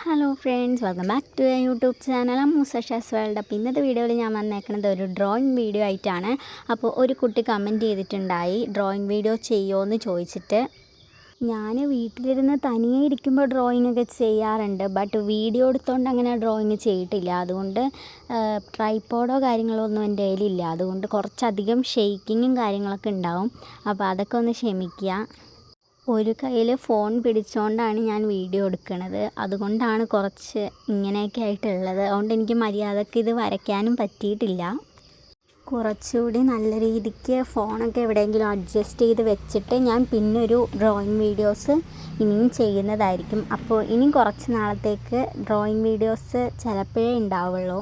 Hello friends, welcome back to YouTube channel മൂസഷാസ് world. അപ്പോൾ ഇന്നത്തെ വീഡിയോയിൽ ഞാൻ വന്നേക്കുന്നത് ഒരു ഡ്രോയിങ് വീഡിയോ ആയിട്ടാണ്. അപ്പോൾ ഒരു കുട്ടി കമൻറ്റ് ചെയ്തിട്ടുണ്ടായി ഡ്രോയിങ് വീഡിയോ ചെയ്യുമോ എന്ന് ചോദിച്ചിട്ട്. ഞാൻ വീട്ടിലിരുന്ന് തനിയെ ഇരിക്കുമ്പോൾ ഡ്രോയിങ് ഒക്കെ ചെയ്യാറുണ്ട്, ബട്ട് വീഡിയോ എടുത്തുകൊണ്ട് അങ്ങനെ ഡ്രോയിങ് ചെയ്തിട്ടില്ല. അതുകൊണ്ട് ട്രൈപോഡോ കാര്യങ്ങളോ ഒന്നും എൻ്റെ കയ്യിലില്ല. അതുകൊണ്ട് കുറച്ചധികം ഷെയ്ക്കിങ്ങും കാര്യങ്ങളൊക്കെ ഉണ്ടാവും. അപ്പോൾ അതൊക്കെ ഒന്ന് ക്ഷമിക്കുക. ഒരു കയ്യിൽ ഫോൺ പിടിച്ചുകൊണ്ടാണ് ഞാൻ വീഡിയോ എടുക്കുന്നത്, അതുകൊണ്ടാണ് കുറച്ച് ഇങ്ങനെയൊക്കെ ആയിട്ടുള്ളത്. അതുകൊണ്ട് എനിക്ക് മര്യാദയ്ക്ക് ഇത് വരയ്ക്കാനും പറ്റിയിട്ടില്ല. കുറച്ചുകൂടി നല്ല രീതിക്ക് ഫോണൊക്കെ എവിടെയെങ്കിലും അഡ്ജസ്റ്റ് ചെയ്ത് വെച്ചിട്ട് ഞാൻ പിന്നൊരു ഡ്രോയിങ് വീഡിയോസ് ഇനിയും ചെയ്യുന്നതായിരിക്കും. അപ്പോൾ ഇനി കുറച്ച് നാളത്തേക്ക് ഡ്രോയിങ് വീഡിയോസ് ചിലപ്പോഴേ ഉണ്ടാവുള്ളൂ.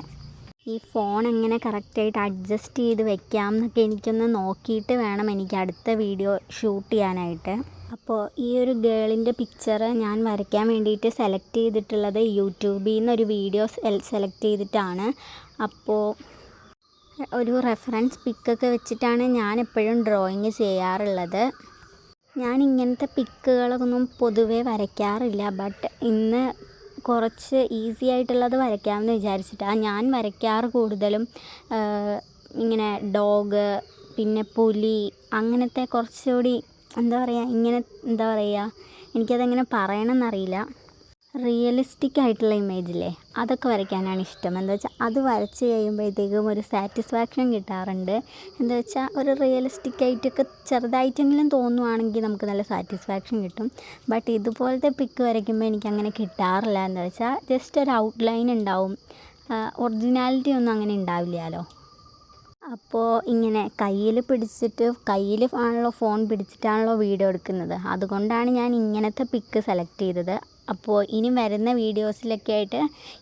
ഈ ഫോൺ എങ്ങനെ കറക്റ്റായിട്ട് അഡ്ജസ്റ്റ് ചെയ്ത് വെക്കാം എന്നൊക്കെ എനിക്കൊന്ന് നോക്കിയിട്ട് വേണം എനിക്ക് അടുത്ത വീഡിയോ ഷൂട്ട് ചെയ്യാനായിട്ട്. അപ്പോൾ ഈ ഒരു ഗേളിൻ്റെ പിക്ചർ ഞാൻ വരയ്ക്കാൻ വേണ്ടിയിട്ട് സെലക്ട് ചെയ്തിട്ടുള്ളത് യൂട്യൂബിൽ നിന്നൊരു വീഡിയോ സെലക്ട് ചെയ്തിട്ടാണ്. അപ്പോൾ ഒരു റെഫറൻസ് പിക്കൊക്കെ വെച്ചിട്ടാണ് ഞാൻ എപ്പോഴും ഡ്രോയിങ് ചെയ്യാറുള്ളത്. ഞാൻ ഇങ്ങനത്തെ പിക്കുകളൊന്നും പൊതുവേ വരയ്ക്കാറില്ല, ബട്ട് ഇന്ന് കുറച്ച് ഈസി ആയിട്ടുള്ളത് വരയ്ക്കാമെന്ന് വിചാരിച്ചിട്ടാണ് ഞാൻ വരയ്ക്കാറ്. കൂടുതലും ഇങ്ങനെ ഡോഗ്, പിന്നെ പുലി, അങ്ങനത്തെ കുറച്ചുകൂടി എന്താ പറയുക എനിക്കതെങ്ങനെ പറയണമെന്നറിയില്ല, റിയലിസ്റ്റിക് ആയിട്ടുള്ള ഇമേജില്ലേ, അതൊക്കെ വരയ്ക്കാനാണ് ഇഷ്ടം. എന്താ വെച്ചാൽ അത് വരച്ച് കഴിയുമ്പോഴത്തേക്കും ഒരു സാറ്റിസ്ഫാക്ഷൻ കിട്ടാറുണ്ട്. എന്താ വെച്ചാൽ ഒരു റിയലിസ്റ്റിക് ആയിട്ടൊക്കെ ചെറുതായിട്ടെങ്കിലും തോന്നുവാണെങ്കിൽ നമുക്ക് നല്ല സാറ്റിസ്ഫാക്ഷൻ കിട്ടും. ബട്ട് ഇതുപോലത്തെ പിക്ക് വരയ്ക്കുമ്പോൾ എനിക്കങ്ങനെ കിട്ടാറില്ല. എന്താ വെച്ചാൽ ജസ്റ്റ് ഒരു ഔട്ട്ലൈൻ ഉണ്ടാവും, ഒറിജിനാലിറ്റി ഒന്നും അങ്ങനെ ഉണ്ടാവില്ലല്ലോ. അപ്പോൾ ഇങ്ങനെ കയ്യിൽ ആണല്ലോ ഫോൺ പിടിച്ചിട്ടാണല്ലോ വീഡിയോ എടുക്കുന്നത്, അതുകൊണ്ടാണ് ഞാൻ ഇങ്ങനത്തെ പിക്ക് സെലക്ട് ചെയ്തത്. അപ്പോൾ ഇനി വരുന്ന വീഡിയോസിലൊക്കെ ആയിട്ട്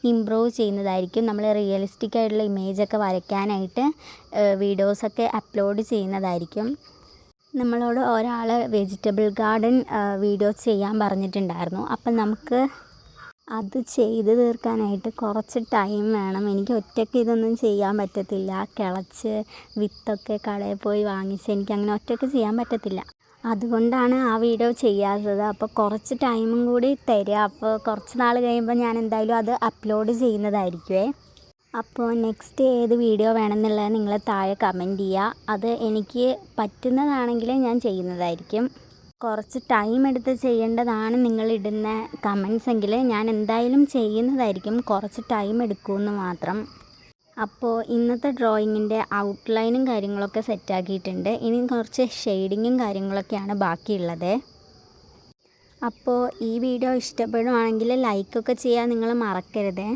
ഇമ്പ്രൂവ് ചെയ്യുന്നതായിരിക്കും. നമ്മൾ റിയലിസ്റ്റിക് ആയിട്ടുള്ള ഇമേജൊക്കെ വരയ്ക്കാനായിട്ട് വീഡിയോസൊക്കെ അപ്ലോഡ് ചെയ്യുന്നതായിരിക്കും. നമ്മളോട് ഒരാൾ വെജിറ്റബിൾ ഗാർഡൻ വീഡിയോ ചെയ്യാൻ പറഞ്ഞിട്ടുണ്ടായിരുന്നു. അപ്പം നമുക്ക് അത് ചെയ്ത് തീർക്കാനായിട്ട് കുറച്ച് ടൈം വേണം. എനിക്ക് ഒറ്റയ്ക്ക് ഇതൊന്നും ചെയ്യാൻ പറ്റത്തില്ല. കിളച്ച് വിത്തൊക്കെ കടയിൽ പോയി വാങ്ങിച്ച് എനിക്കങ്ങനെ ഒറ്റയ്ക്ക് ചെയ്യാൻ പറ്റത്തില്ല. അതുകൊണ്ടാണ് ആ വീഡിയോ ചെയ്യാത്തത്. അപ്പോൾ കുറച്ച് ടൈമും കൂടി തരിക. അപ്പോൾ കുറച്ച് നാൾ കഴിയുമ്പോൾ ഞാൻ എന്തായാലും അത് അപ്ലോഡ് ചെയ്യുന്നതായിരിക്കുമേ. അപ്പോൾ നെക്സ്റ്റ് ഏത് വീഡിയോ വേണമെന്നുള്ളത് നിങ്ങൾ താഴെ കമൻറ്റ് ചെയ്യുക. അത് എനിക്ക് പറ്റുന്നതാണെങ്കിൽ ഞാൻ ചെയ്യുന്നതായിരിക്കും. കുറച്ച് ടൈം എടുത്ത് ചെയ്യേണ്ടതാണ് നിങ്ങളിടുന്ന കമൻസ് എങ്കിൽ ഞാൻ എന്തായാലും ചെയ്യുന്നതായിരിക്കും. കുറച്ച് ടൈം എടുക്കുമെന്ന് മാത്രം. അപ്പോൾ ഇന്നത്തെ ഡ്രോയിങ്ങിൻ്റെ ഔട്ട്ലൈനും കാര്യങ്ങളൊക്കെ സെറ്റാക്കിയിട്ടുണ്ട്. ഇനി കുറച്ച് ഷെയ്ഡിങ്ങും കാര്യങ്ങളൊക്കെയാണ് ബാക്കിയുള്ളത്. അപ്പോൾ ഈ വീഡിയോ ഇഷ്ടപ്പെടുവാണെങ്കിൽ ലൈക്കൊക്കെ ചെയ്യാൻ നിങ്ങൾ മറക്കരുത്.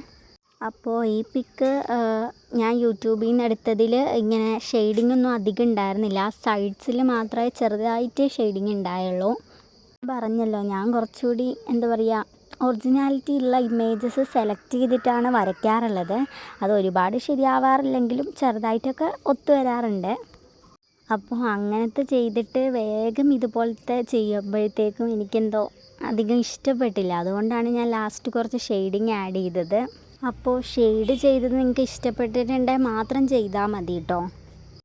അപ്പോൾ ഈ പിക്ക് ഞാൻ യൂട്യൂബിൽ നിന്ന് എടുത്തതിൽ ഇങ്ങനെ ഷെയ്ഡിംഗ് ഒന്നും അധികം ഉണ്ടായിരുന്നില്ല. സൈഡ്സിൽ മാത്രമേ ചെറുതായിട്ട് ഷെയ്ഡിങ് ഉണ്ടായുള്ളൂ. പറഞ്ഞല്ലോ, ഞാൻ കുറച്ചുകൂടി ഒറിജിനാലിറ്റി ഉള്ള ഇമേജസ് സെലക്ട് ചെയ്തിട്ടാണ് വരയ്ക്കാറുള്ളത്. അത് ഒരുപാട് ശരിയാവാറില്ലെങ്കിലും ചെറുതായിട്ടൊക്കെ ഒത്തു വരാറുണ്ട്. അപ്പോൾ അങ്ങനത്തെ ചെയ്തിട്ട് വേഗം ഇതുപോലത്തെ ചെയ്യുമ്പോഴത്തേക്കും എനിക്കെന്തോ അധികം ഇഷ്ടപ്പെട്ടില്ല. അതുകൊണ്ടാണ് ഞാൻ ലാസ്റ്റ് കുറച്ച് ഷെയ്ഡിങ് ആഡ് ചെയ്തത്. അപ്പോൾ ഷെയ്ഡ് ചെയ്തത് നിങ്ങൾക്ക് ഇഷ്ടപ്പെട്ടിട്ടുണ്ടെങ്കിൽ മാത്രം ചെയ്താൽ മതി കേട്ടോ.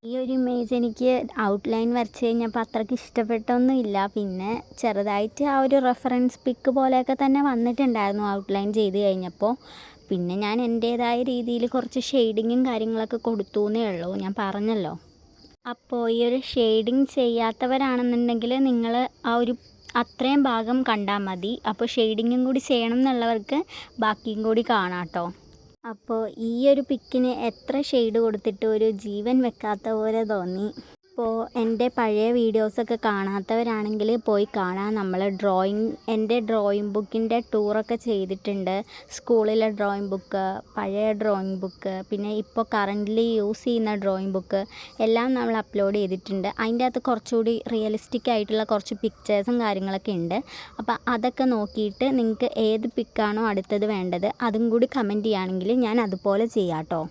ഈ ഒരു ഇമേജ് എനിക്ക് ഔട്ട്ലൈൻ വരച്ച് കഴിഞ്ഞപ്പോൾ അത്രയ്ക്ക് ഇഷ്ടപ്പെട്ടൊന്നുമില്ല. പിന്നെ ചെറുതായിട്ട് ആ ഒരു റെഫറൻസ് പിക്ക് പോലെയൊക്കെ തന്നെ വന്നിട്ടുണ്ടായിരുന്നു ഔട്ട്ലൈൻ ചെയ്ത് കഴിഞ്ഞപ്പോൾ. പിന്നെ ഞാൻ എൻ്റേതായ രീതിയിൽ കുറച്ച് ഷെയ്ഡിങ്ങും കാര്യങ്ങളൊക്കെ കൊടുത്തു എന്നേ ഉള്ളൂ, ഞാൻ പറഞ്ഞല്ലോ. അപ്പോൾ ഈ ഒരു ഷെയ്ഡിങ് ചെയ്യാത്തവരാണെന്നുണ്ടെങ്കിൽ നിങ്ങൾ ആ ഒരു അത്രയും ഭാഗം കണ്ടാൽ മതി. അപ്പോൾ ഷെയ്ഡിങ്ങും കൂടി ചെയ്യണം എന്നുള്ളവർക്ക് ബാക്കിയും കൂടി കാണാം കേട്ടോ. അപ്പോൾ ഈ ഒരു പിക്കിന് എത്ര ഷെയ്ഡ് കൊടുത്തിട്ട് ഒരു ജീവൻ വെക്കാത്ത പോലെ തോന്നി. അപ്പോൾ എൻ്റെ പഴയ വീഡിയോസൊക്കെ കാണാത്തവരാണെങ്കിൽ പോയി കാണാം. നമ്മൾ എൻ്റെ ഡ്രോയിങ് ബുക്കിൻ്റെ ടൂറൊക്കെ ചെയ്തിട്ടുണ്ട്. സ്കൂളിലെ ഡ്രോയിങ് ബുക്ക്, പഴയ ഡ്രോയിങ് ബുക്ക്, പിന്നെ ഇപ്പോൾ കറൻ്റ്ലി യൂസ് ചെയ്യുന്ന ഡ്രോയിങ് ബുക്ക് എല്ലാം നമ്മൾ അപ്ലോഡ് ചെയ്തിട്ടുണ്ട്. അതിൻ്റെ അകത്ത് കുറച്ചുകൂടി റിയലിസ്റ്റിക് ആയിട്ടുള്ള കുറച്ച് പിക്ചേഴ്സും കാര്യങ്ങളൊക്കെ ഉണ്ട്. അപ്പോൾ അതൊക്കെ നോക്കിയിട്ട് നിങ്ങൾക്ക് ഏത് പിക്കാണോ അടുത്തത് വേണ്ടത് അതും കൂടി കമൻറ്റ് ചെയ്യുകയാണെങ്കിൽ ഞാൻ അതുപോലെ ചെയ്യാം കേട്ടോ.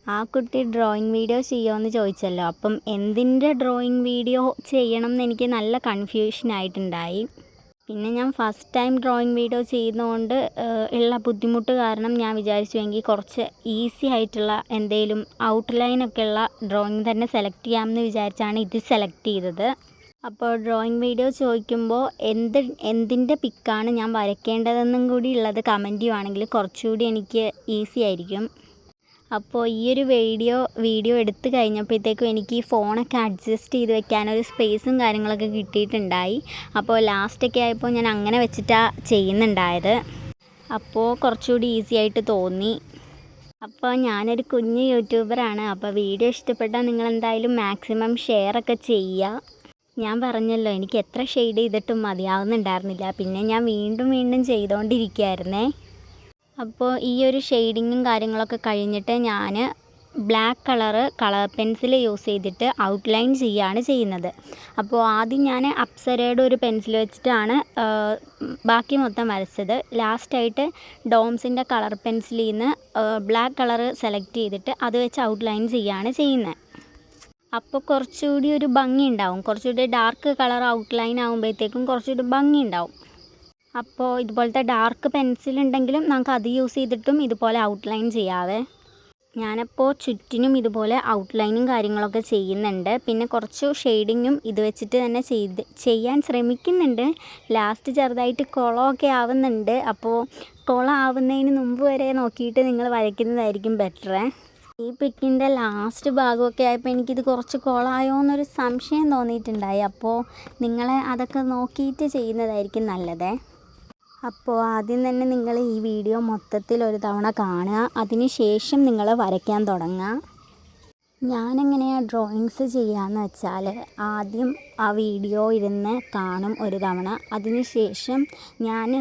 ആ കുട്ടി ഡ്രോയിങ് വീഡിയോ ചെയ്യുമോ ചോദിച്ചല്ലോ. അപ്പം എന്തിൻ്റെ ഡ്രോയിങ് വീഡിയോ ചെയ്യണം എന്ന് എനിക്ക് നല്ല കൺഫ്യൂഷനായിട്ടുണ്ടായി. പിന്നെ ഞാൻ ഫസ്റ്റ് ടൈം ഡ്രോയിങ് വീഡിയോ ചെയ്യുന്നതുകൊണ്ട് ഉള്ള ബുദ്ധിമുട്ട് കാരണം ഞാൻ വിചാരിച്ചുവെങ്കിൽ കുറച്ച് ഈസി ആയിട്ടുള്ള എന്തെങ്കിലും ഔട്ട്ലൈനൊക്കെ ഉള്ള ഡ്രോയിങ് തന്നെ സെലക്ട് ചെയ്യാമെന്ന് വിചാരിച്ചാണ് ഇത് സെലക്ട് ചെയ്തത്. അപ്പോൾ ഡ്രോയിങ് വീഡിയോ ചോദിക്കുമ്പോൾ എന്തിൻ്റെ പിക്കാണ് ഞാൻ വരയ്ക്കേണ്ടതെന്നും കൂടി ഉള്ളത് കമൻറ്റ് ചെയ്യുവാണെങ്കിൽ കുറച്ചുകൂടി എനിക്ക് ഈസി ആയിരിക്കും. അപ്പോൾ ഈ ഒരു വീഡിയോ എടുത്തു കഴിഞ്ഞപ്പോഴത്തേക്കും എനിക്ക് ഈ ഫോണൊക്കെ അഡ്ജസ്റ്റ് ചെയ്ത് വെക്കാനൊരു സ്പേസും കാര്യങ്ങളൊക്കെ കിട്ടിയിട്ടുണ്ടായി. അപ്പോൾ ലാസ്റ്റൊക്കെ ആയപ്പോൾ ഞാൻ അങ്ങനെ വെച്ചിട്ടാണ് ചെയ്യുന്നുണ്ടായത്. അപ്പോൾ കുറച്ചുകൂടി ഈസി ആയിട്ട് തോന്നി. അപ്പോൾ ഞാനൊരു കുഞ്ഞ് യൂട്യൂബറാണ്. അപ്പോൾ വീഡിയോ ഇഷ്ടപ്പെട്ടാൽ നിങ്ങളെന്തായാലും മാക്സിമം ഷെയറൊക്കെ ചെയ്യുക. ഞാൻ പറഞ്ഞല്ലോ, എനിക്ക് എത്ര ഷെയ്ഡ് ചെയ്തിട്ടും മതിയാവുന്നുണ്ടായിരുന്നില്ല. പിന്നെ ഞാൻ വീണ്ടും ചെയ്തുകൊണ്ടിരിക്കുകയായിരുന്നേ. അപ്പോൾ ഈ ഒരു ഷെയ്ഡിങ്ങും കാര്യങ്ങളൊക്കെ കഴിഞ്ഞിട്ട് ഞാൻ ബ്ലാക്ക് കളർ പെൻസിൽ യൂസ് ചെയ്തിട്ട് ഔട്ട്ലൈൻ ചെയ്യുകയാണ് ചെയ്യുന്നത്. അപ്പോൾ ആദ്യം ഞാൻ അപ്സരയുടെ ഒരു പെൻസിൽ വെച്ചിട്ടാണ് ബാക്കി മൊത്തം വരച്ചത്. ലാസ്റ്റായിട്ട് ഡോംസിൻ്റെ കളർ പെൻസിലിൽ നിന്ന് ബ്ലാക്ക് കളർ സെലക്ട് ചെയ്തിട്ട് അത് വെച്ച് ഔട്ട്ലൈൻ ചെയ്യുകയാണ് ചെയ്യുന്നത്. അപ്പോൾ കുറച്ചുകൂടി ഒരു ഭംഗി ഉണ്ടാവും. കുറച്ചുകൂടി ഡാർക്ക് കളർ ഔട്ട്ലൈൻ ആകുമ്പോഴത്തേക്കും കുറച്ചുകൂടി ഭംഗി ഉണ്ടാവും. അപ്പോൾ ഇതുപോലത്തെ ഡാർക്ക് പെൻസിലുണ്ടെങ്കിലും നമുക്ക് അത് യൂസ് ചെയ്തിട്ടും ഇതുപോലെ ഔട്ട്ലൈൻ ചെയ്യാവേ. ഞാനപ്പോൾ ചുറ്റിനും ഇതുപോലെ ഔട്ട്ലൈനും കാര്യങ്ങളൊക്കെ ചെയ്യുന്നുണ്ട്. പിന്നെ കുറച്ച് ഷെയ്ഡിങ്ങും ഇത് വെച്ചിട്ട് തന്നെ ചെയ്യാൻ ശ്രമിക്കുന്നുണ്ട്. ലാസ്റ്റ് ചെറുതായിട്ട് കുളമൊക്കെ ആവുന്നുണ്ട്. അപ്പോൾ കുളം ആവുന്നതിന് മുമ്പ് വരെ നോക്കിയിട്ട് നിങ്ങൾ വരയ്ക്കുന്നതായിരിക്കും ബെറ്ററേ. ഈ പിക്കിൻ്റെ ലാസ്റ്റ് ഭാഗമൊക്കെ ആയപ്പോൾ എനിക്കിത് കുറച്ച് കുളമായോ എന്നൊരു സംശയം തോന്നിയിട്ടുണ്ടായി. അപ്പോൾ നിങ്ങൾ അതൊക്കെ നോക്കിയിട്ട് ചെയ്യുന്നതായിരിക്കും നല്ലത്. അപ്പോൾ ആദ്യം തന്നെ നിങ്ങൾ ഈ വീഡിയോ മൊത്തത്തിൽ ഒരു തവണ കാണുക. അതിന് ശേഷം നിങ്ങൾ വരയ്ക്കാൻ തുടങ്ങുക. ഞാനെങ്ങനെയാണ് ഡ്രോയിങ്സ് ചെയ്യാന്ന് വെച്ചാൽ ആദ്യം ആ വീഡിയോ ഇരുന്ന് കാണും ഒരു തവണ. അതിന് ശേഷം ഞാൻ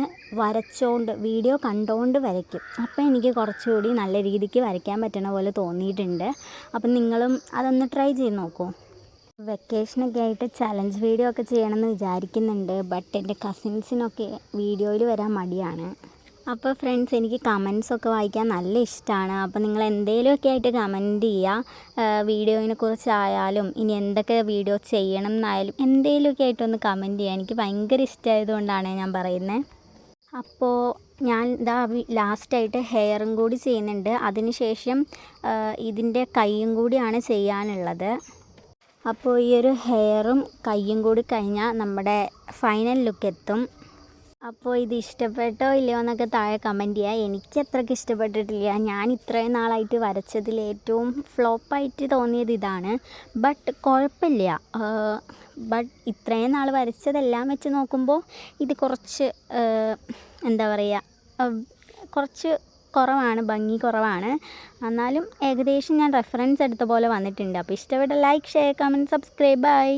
വീഡിയോ കണ്ടുകൊണ്ട് വരയ്ക്കും. അപ്പോൾ എനിക്ക് കുറച്ചുകൂടി നല്ല രീതിക്ക് വരയ്ക്കാൻ പറ്റണ പോലെ തോന്നിയിട്ടുണ്ട്. അപ്പം നിങ്ങളും അതൊന്ന് ട്രൈ ചെയ്ത് നോക്കൂ. വെക്കേഷനൊക്കെ ആയിട്ട് ചലഞ്ച് വീഡിയോ ഒക്കെ ചെയ്യണമെന്ന് വിചാരിക്കുന്നുണ്ട്. ബട്ട് എൻ്റെ കസിൻസിനൊക്കെ വീഡിയോയിൽ വരാൻ മടിയാണ്. അപ്പോൾ ഫ്രണ്ട്സ്, എനിക്ക് കമൻസൊക്കെ വായിക്കാൻ നല്ല ഇഷ്ടമാണ്. അപ്പോൾ നിങ്ങൾ എന്തെങ്കിലുമൊക്കെ ആയിട്ട് കമൻറ്റ് ചെയ്യുക. വീഡിയോയിനെ കുറിച്ചായാലും ഇനി എന്തൊക്കെ വീഡിയോ ചെയ്യണം എന്നായാലും എന്തെങ്കിലുമൊക്കെ ആയിട്ടൊന്ന് കമൻറ്റ് ചെയ്യുക. എനിക്ക് ഭയങ്കര ഇഷ്ടമായതുകൊണ്ടാണ് ഞാൻ പറയുന്നത്. അപ്പോൾ ഞാൻ ലാസ്റ്റായിട്ട് ഹെയറും കൂടി ചെയ്യുന്നുണ്ട്. അതിന് ശേഷം ഇതിൻ്റെ കൈയും കൂടിയാണ് ചെയ്യാനുള്ളത്. അപ്പോൾ ഈ ഒരു ഹെയറും കൈയും കൂടി കഴിഞ്ഞാൽ നമ്മുടെ ഫൈനൽ ലുക്ക് എത്തും. അപ്പോൾ ഇത് ഇഷ്ടപ്പെട്ടോ ഇല്ലയോ എന്നൊക്കെ താഴെ കമൻറ്റ് ചെയ്യുക. എനിക്ക് അത്രയ്ക്ക് ഇഷ്ടപ്പെട്ടിട്ടില്ല. ഞാൻ ഇത്രയും നാളായിട്ട് വരച്ചതിൽ ഏറ്റവും ഫ്ലോപ്പായിട്ട് തോന്നിയത് ഇതാണ്. ബട്ട് കുഴപ്പമില്ല. ബട്ട് ഇത്രയും നാൾ വരച്ചതെല്ലാം വെച്ച് നോക്കുമ്പോൾ ഇത് കുറച്ച് എന്താ പറയുക, കുറച്ച് കുറവാണ്, ഭംഗി കുറവാണ്. എന്നാലും ഏകദേശം ഞാൻ റെഫറൻസ് എടുത്ത പോലെ വന്നിട്ടുണ്ട്. അപ്പോൾ ഇഷ്ടപ്പെട്ട like, share, comment, subscribe. By.